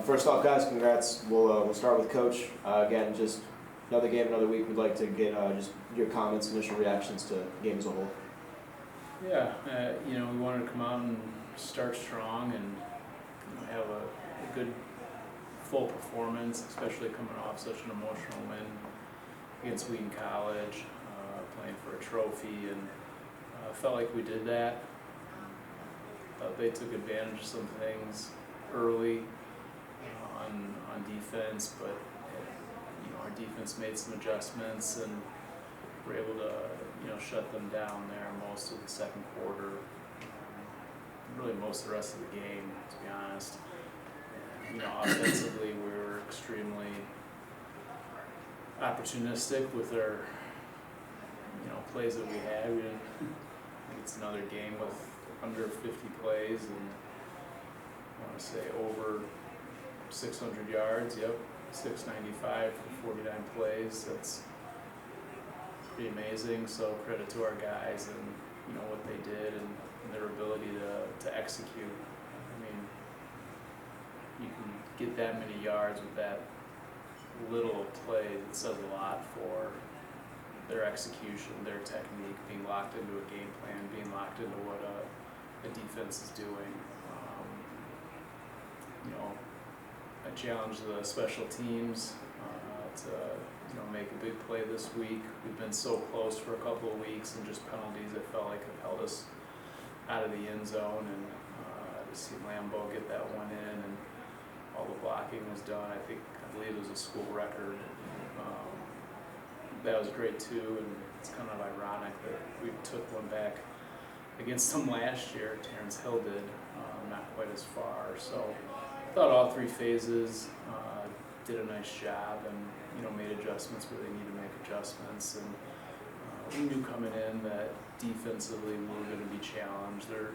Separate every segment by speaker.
Speaker 1: First off, guys, congrats. We'll start with Coach. Again, just another game, another week. We'd like to get just your comments, initial reactions to the game as a whole.
Speaker 2: Yeah, we wanted to come out and start strong and have a good full performance, especially coming off such an emotional win against Wheaton College, playing for a trophy, and felt like we did that. Thought they took advantage of some things early on defense, but our defense made some adjustments and were able to shut them down there most of the second quarter, really most of the rest of the game, to be honest. And, offensively we were extremely opportunistic with our plays that we had. We didn't. I think it's another game with under 50 plays and I want to say over 600 yards. Yep, 695 for 49 plays. That's pretty amazing. So credit to our guys and what they did and their ability to execute. I mean, you can get that many yards with that little play. That says a lot for their execution, their technique, being locked into a game plan, being locked into what a defense is doing. I challenged the special teams to make a big play this week. We've been so close for a couple of weeks, and just penalties that felt like have held us out of the end zone. And to see Lambeau get that one in, and all the blocking was done. I believe it was a school record. That was great too, and it's kind of ironic that we took one back against them last year. Terrence Hill did, not quite as far. So I thought all three phases did a nice job and made adjustments where they need to make adjustments. And we knew coming in that defensively we were going to be challenged. Their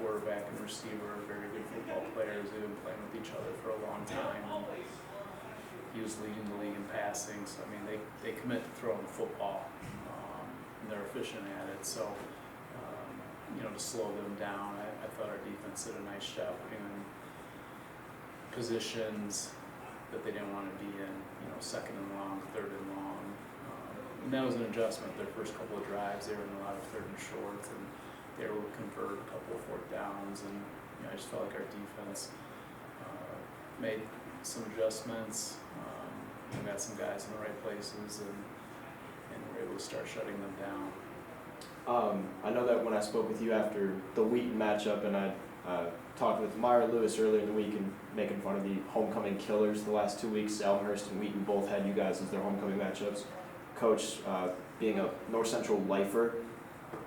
Speaker 2: quarterback and receiver are very good football players. They've been playing with each other for a long time. And he was leading the league in passing, so I mean they commit to throwing the football, and they're efficient at it. So to slow them down, I thought our defense did a nice job putting them in positions that they didn't want to be in, second and long, third and long. And that was an adjustment. Their first couple of drives, they were in a lot of third and shorts, and they were able to convert a couple of fourth downs. And I just felt like our defense made some adjustments. We got some guys in the right places, and we're able to start shutting them down.
Speaker 1: I know that when I spoke with you after the Wheaton matchup, and I talked with Myra Lewis earlier in the week and making fun of the homecoming killers the last 2 weeks. Elmhurst and Wheaton both had you guys as their homecoming matchups. Coach, being a North Central lifer,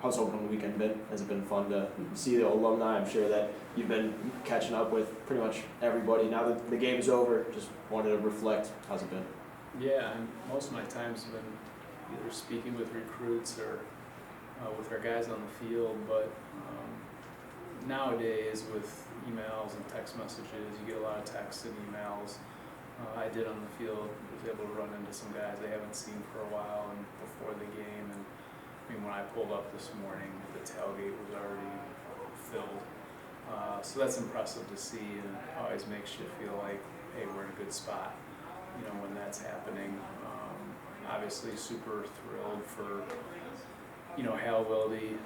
Speaker 1: how's homecoming weekend been? Has it been fun to see the alumni? I'm sure that you've been catching up with pretty much everybody. Now that the game is over, just wanted to reflect. How's it been?
Speaker 2: Yeah, and most of my time's been either speaking with recruits or with our guys on the field, but nowadays with emails and text messages, you get a lot of texts and emails. I did on the field, was able to run into some guys I haven't seen for a while and before the game. And I mean, when I pulled up this morning, the tailgate was already filled. So that's impressive to see, and it always makes you feel like, hey, we're in a good spot, when that's happening. Obviously super thrilled for, Hal Wilde,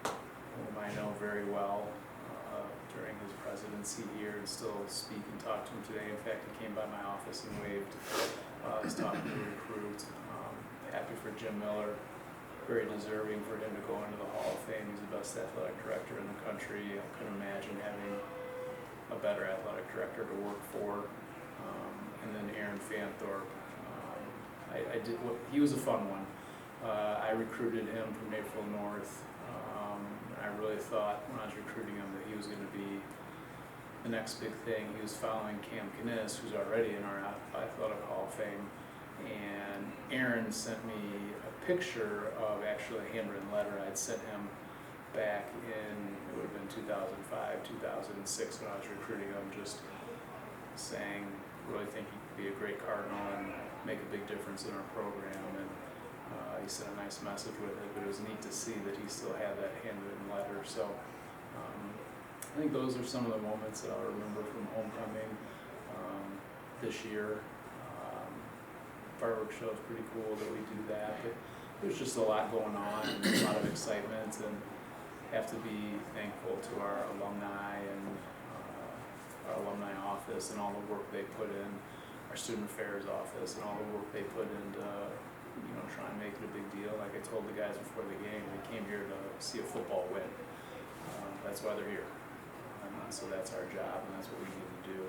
Speaker 2: whom I know very well during his presidency here, and still speak and talk to him today. In fact, he came by my office and waved while I was talking to a recruit. Happy for Jim Miller. Very deserving for him to go into the Hall of Fame. He's the best athletic director in the country. I couldn't imagine having a better athletic director to work for. And then Aaron Fanthorpe. He was a fun one. I recruited him from Naperville North. I really thought when I was recruiting him that he was going to be the next big thing. He was following Cam Kniss, who's already in our Athletic Hall of Fame. And Aaron sent me a picture of actually a handwritten letter I'd sent him back in, it would have been 2005, 2006 when I was recruiting him, just saying, really think he could be a great Cardinal and make a big difference in our program. And he sent a nice message with it, but it was neat to see that he still had that handwritten letter. So I think those are some of the moments that I'll remember from homecoming this year. Fireworks show is pretty cool that we do that, but there's just a lot going on and a lot of excitement, and have to be thankful to our alumni and our alumni office and all the work they put in, our student affairs office and all the work they put into try and make it a big deal. Like I told the guys before the game, they came here to see a football win. That's why they're here. So that's our job, and that's what we need to do.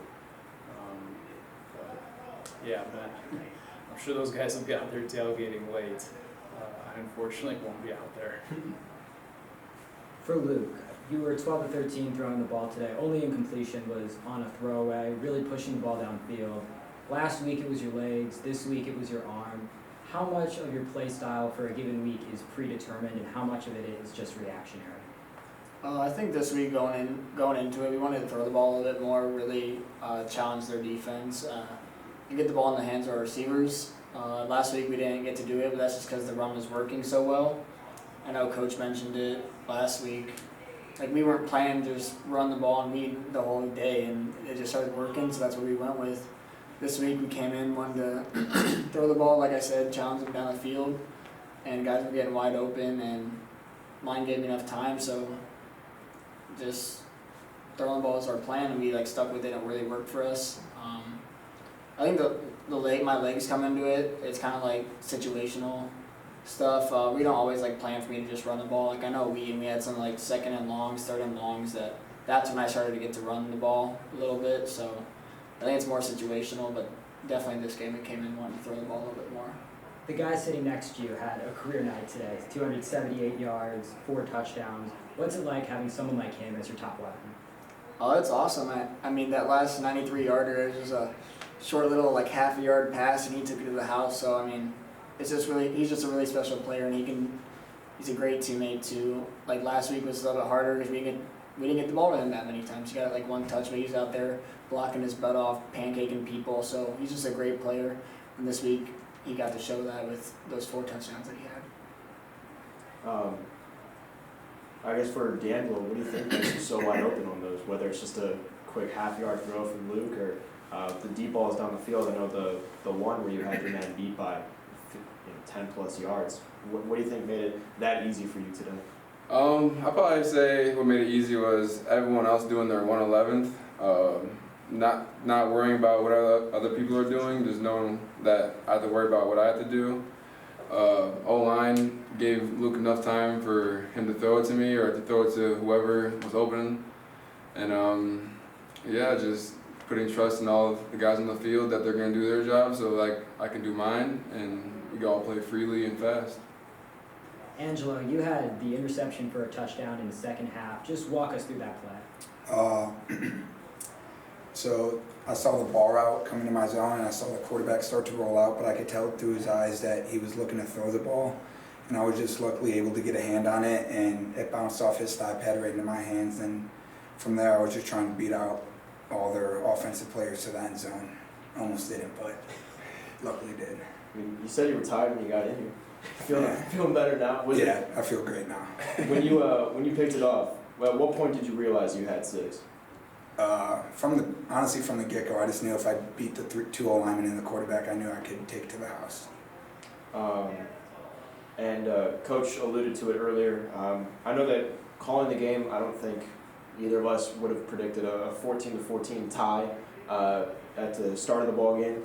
Speaker 2: I'm sure those guys will get out there tailgating late. I unfortunately won't be out there.
Speaker 3: For Luke, you were 12 of 13 throwing the ball today. Only incompletion was on a throwaway, really pushing the ball downfield. Last week it was your legs, this week it was your arm. How much of your play style for a given week is predetermined, and how much of it is just reactionary?
Speaker 4: I think this week going into it, we wanted to throw the ball a little bit more, really challenge their defense, and get the ball in the hands of our receivers. Last week we didn't get to do it, but that's just because the run was working so well. I know Coach mentioned it last week. Like, we weren't planning to just run the ball and lead the whole day, and it just started working, so that's what we went with. This week we came in, wanted to throw the ball, like I said, challenge them down the field, and guys were getting wide open, and mine gave me enough time, so just throwing the ball is our plan, and we stuck with it. It really worked for us. I think my legs come into it. It's kind of like situational stuff. We don't always plan for me to just run the ball. I know we had some second and longs, third and longs. That's when I started to get to run the ball a little bit. So I think it's more situational, but definitely this game it came in wanting to throw the ball a little bit more.
Speaker 3: The guy sitting next to you had a career night today, 278 yards, 4 touchdowns. What's it like having someone like him as your top weapon?
Speaker 4: Oh, that's awesome. I mean, that last 93-yarder is just a short little half a yard pass, and he took it to the house. So I mean, he's just a really special player, and he's a great teammate too. Last week was a little bit harder because we didn't get the ball to him that many times. He got one touch, but he's out there blocking his butt off, pancaking people. So he's just a great player. And this week he got to show that with those 4 touchdowns that he had.
Speaker 1: I guess for DeAngelo, what do you think makes you so wide open on those? Whether it's just a quick half-yard throw from Luke, or the deep balls down the field. I know the one where you had your man beat by 10+ yards. What do you think made it that easy for you today?
Speaker 5: I'd probably say what made it easy was everyone else doing their 111th. Not worrying about what other people are doing, just knowing that I have to worry about what I have to do. O-line gave Luke enough time for him to throw it to me or to throw it to whoever was open. And just putting trust in all of the guys on the field that they're going to do their job so I can do mine, and we can all play freely and fast.
Speaker 3: Angelo, you had the interception for a touchdown in the second half. Just walk us through that play.
Speaker 6: So I saw the ball route coming to my zone, and I saw the quarterback start to roll out, but I could tell through his eyes that he was looking to throw the ball. And I was just luckily able to get a hand on it, and it bounced off his thigh pad right into my hands. And from there, I was just trying to beat out all their offensive players to the end zone. Almost didn't, but luckily did.
Speaker 1: I mean, you said you were tired when you got in here. Feeling better now?
Speaker 6: I feel great now.
Speaker 1: When you picked it off, well, at what point did you realize you had 6?
Speaker 6: Honestly, from the get-go, I just knew if I beat the 2 O-linemen and the quarterback, I knew I could take it to the house.
Speaker 1: Coach alluded to it earlier. I know that calling the game, I don't think either of us would have predicted a 14-14 tie at the start of the ball game.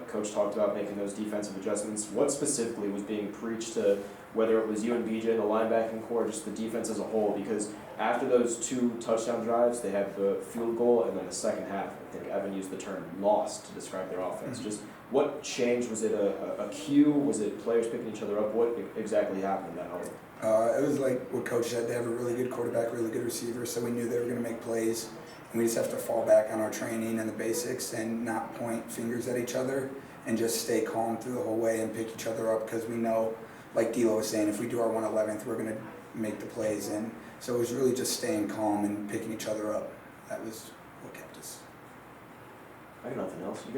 Speaker 1: Coach talked about making those defensive adjustments. What specifically was being preached to, whether it was you and BJ, the linebacking core, just the defense as a whole? Because after those 2 touchdown drives, they had the field goal, and then the second half, I think Evan used the term lost to describe their offense. Just what changed? Was it a cue? Was it players picking each other up? What exactly happened in that hour?
Speaker 6: It was like what Coach said. They have a really good quarterback, really good receiver, so we knew they were going to make plays. And we just have to fall back on our training and the basics and not point fingers at each other and just stay calm through the whole way and pick each other up, because we know, like D'Lo was saying, if we do our 111th, we're going to make the plays. And so it was really just staying calm and picking each other up. That was what kept us.
Speaker 1: I got nothing else. You got